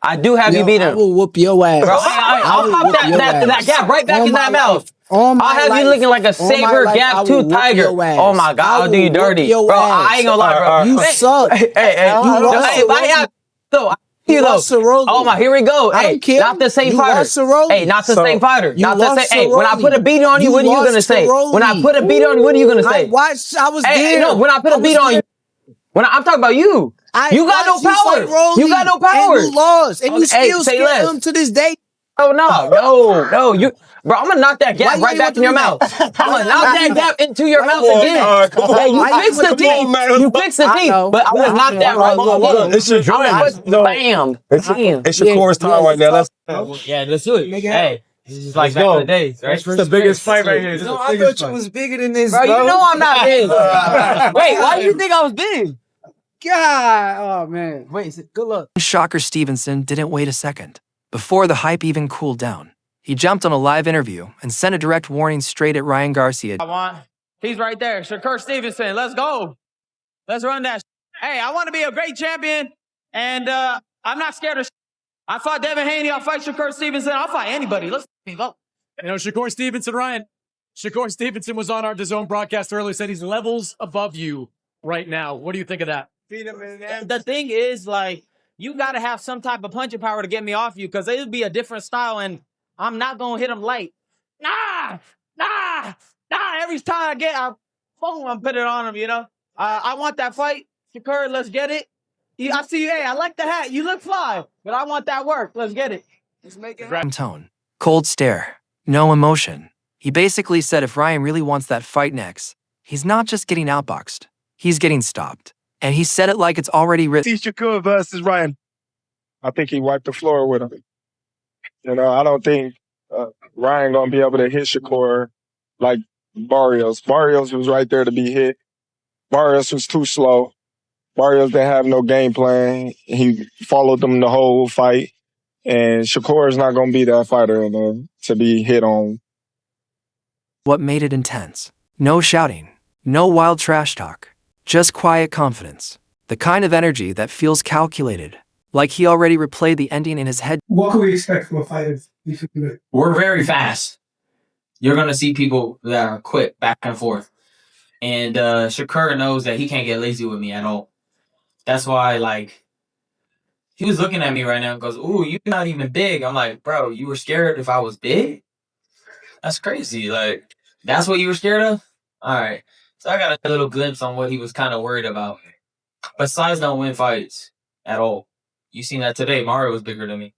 I do have you beat him. I will whoop your ass. Bro, I'll pop that gap right back in that mouth. I'll have you looking like a saber gap tooth tiger. Oh my God, I'll do you dirty. Bro, I ain't gonna lie, bro. You suck. Hey, if I have, though, you know, oh my, here we go. Hey, not the same fighter. Hey, not the same fighter. Not the same. Hey, when I put a beat on you, what are you gonna say? When I put a beat on you, what are you gonna say? I was there. Hey, no, when I put a beat on you, I'm talking about you. You got no power. You got no power. And you lost, and you still scare him to this day. Oh no, you. Bro, I'm gonna knock that gap right back in your mouth. I'm gonna knock that gap into your mouth again. Hey, you fix the teeth. You fix the teeth. But I'm gonna knock that right again. It's your bam. It's Shakur's time right now. Let's do it. Hey, this is like back in the days, right? It's the biggest fight right here. No, I thought you was bigger than this, bro. You know I'm not big. Wait, why do you think I was big? God, oh man. Wait, good luck. Shakur Stevenson didn't wait a second. Before the hype even cooled down, he jumped on a live interview and sent a direct warning straight at Ryan Garcia. He's right there. Shakur Stevenson, let's go. Let's run that. Hey, I want to be a great champion, and I'm not scared of. I fought Devin Haney. I'll fight Shakur Stevenson. I'll fight anybody. Let's go. You know, Shakur Stevenson, Ryan. Shakur Stevenson was on our DAZN broadcast earlier, said he's levels above you right now. What do you think of that? The thing is, like, you got to have some type of punching power to get me off you, because it'll be a different style, and I'm not going to hit him light. Nah. Every time I'm putting it on him, you know? I want that fight. Shakur, let's get it. I see you. Hey, I like the hat. You look fly, but I want that work. Let's get it. Let's make it happen. Tone, cold stare, no emotion. He basically said if Ryan really wants that fight next, he's not just getting outboxed, he's getting stopped. And he said it like it's already written. See Shakur versus Ryan. I think he wiped the floor with him. You know, I don't think Ryan gonna be able to hit Shakur like Barrios. Barrios was right there to be hit. Barrios was too slow. Barrios didn't have no game plan. He followed them the whole fight. And Shakur is not going to be that fighter to be hit on. What made it intense? No shouting, no wild trash talk, just quiet confidence. The kind of energy that feels calculated, like he already replayed the ending in his head. What can we expect from a fight? We're very fast. You're going to see people that are quick back and forth. And Shakur knows that he can't get lazy with me at all. That's why, like, he was looking at me right now and goes, ooh, you're not even big. I'm like, bro, you were scared if I was big? That's crazy. Like, that's what you were scared of? All right. So I got a little glimpse on what he was kind of worried about. But size don't win fights at all. You seen that today. Mario was bigger than me.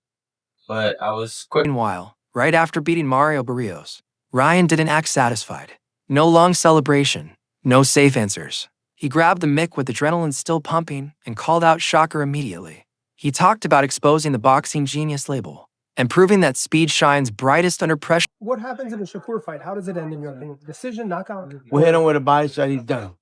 But I was quick. Meanwhile, right after beating Mario Barrios, Ryan didn't act satisfied. No long celebration. No safe answers. He grabbed the mic with adrenaline still pumping and called out Shakur immediately. He talked about exposing the boxing genius label and proving that speed shines brightest under pressure. What happens in a Shakur fight? How does it end in your opinion? Decision, knockout? We'll hit him with a body shot, he's done.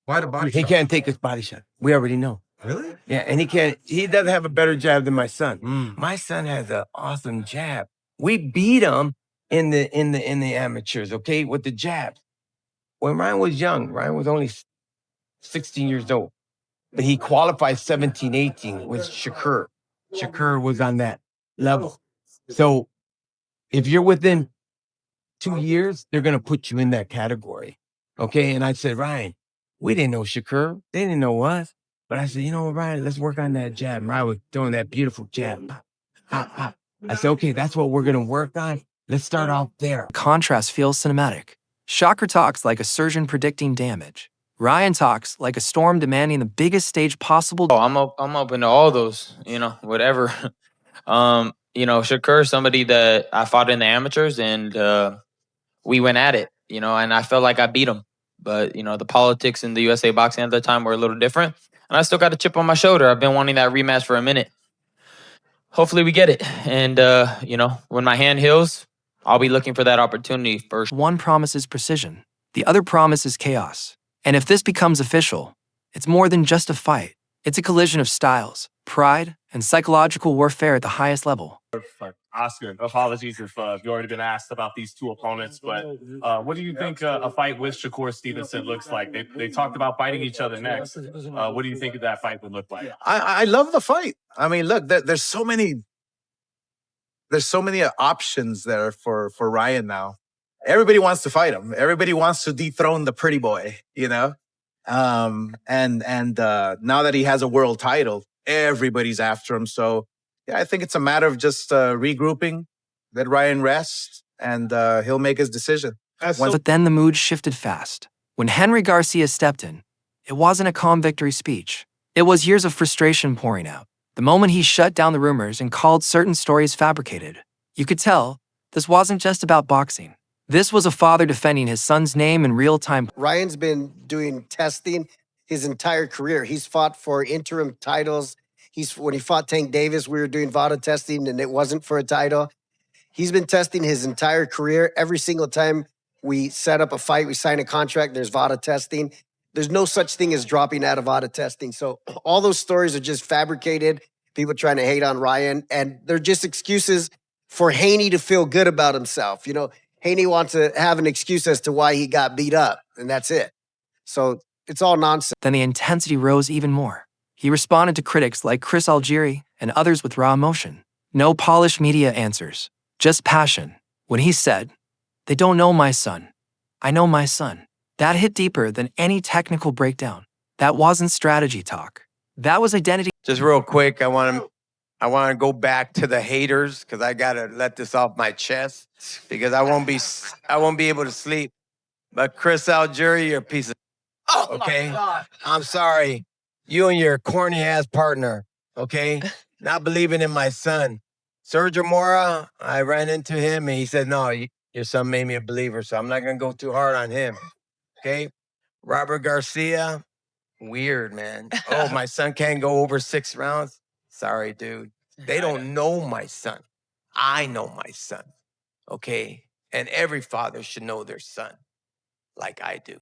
Why the body shot? He can't take his body shot. We already know. Really? Yeah, and he doesn't have a better jab than my son. My son has an awesome jab. We beat him in the amateurs, okay, with the jabs. When Ryan was young, Ryan was only 16 years old. But he qualified 17, 18 with Shakur. Shakur was on that level. So if you're within 2 years, they're going to put you in that category. Okay? And I said, Ryan, we didn't know Shakur. They didn't know us. But I said, you know what, Ryan, let's work on that jab. And Ryan was doing that beautiful jab. Pop, pop, pop. I said, okay, that's what we're going to work on. Let's start off there. Contrast feels cinematic. Shakur talks like a surgeon predicting damage. Ryan talks like a storm demanding the biggest stage possible. Oh, I'm open to all those, you know, whatever. You know, Shakur, somebody that I fought in the amateurs, and we went at it, you know, and I felt like I beat him. But, you know, the politics in the USA boxing at the time were a little different. And I still got a chip on my shoulder. I've been wanting that rematch for a minute. Hopefully we get it. And, you know, when my hand heals, I'll be looking for that opportunity first. One promises precision. The other promises chaos. And if this becomes official, it's more than just a fight. It's a collision of styles, pride, and psychological warfare at the highest level. Oscar, apologies if you've already been asked about these two opponents, but what do you think a fight with Shakur Stevenson looks like? They talked about fighting each other next. What do you think that fight would look like? I love the fight. I mean, look, there's so many options there for Ryan now. Everybody wants to fight him. Everybody wants to dethrone the pretty boy, you know. And now that he has a world title, everybody's after him. So yeah, I think it's a matter of just regrouping, let Ryan rest, and he'll make his decision. But then the mood shifted fast. When Henry Garcia stepped in, it wasn't a calm victory speech. It was years of frustration pouring out. The moment he shut down the rumors and called certain stories fabricated, you could tell this wasn't just about boxing. This was a father defending his son's name in real time. Ryan's been doing testing his entire career. He's fought for interim titles. When he fought Tank Davis, we were doing VADA testing and it wasn't for a title. He's been testing his entire career. Every single time we set up a fight, we sign a contract, there's VADA testing. There's no such thing as dropping out of VADA testing. So all those stories are just fabricated, people trying to hate on Ryan, and they're just excuses for Haney to feel good about himself. You know, Haney wants to have an excuse as to why he got beat up, and that's it. So it's all nonsense. Then the intensity rose even more. He responded to critics like Chris Algieri and others with raw emotion. No polished media answers, just passion. When he said, "They don't know my son. I know my son." That hit deeper than any technical breakdown. That wasn't strategy talk. That was identity. Just real quick, I want to go back to the haters because I gotta let this off my chest because I won't be able to sleep. But Chris Algieri, you're a piece of okay. I'm sorry, you and your corny ass partner, okay, not believing in my son. Sergio Mora, I ran into him and he said, "No, your son made me a believer, so I'm not gonna go too hard on him." Okay, Robert Garcia, weird man. Oh, my son can't go over 6 rounds. Sorry, dude. They don't know my son. I know my son. Okay? And every father should know their son like I do.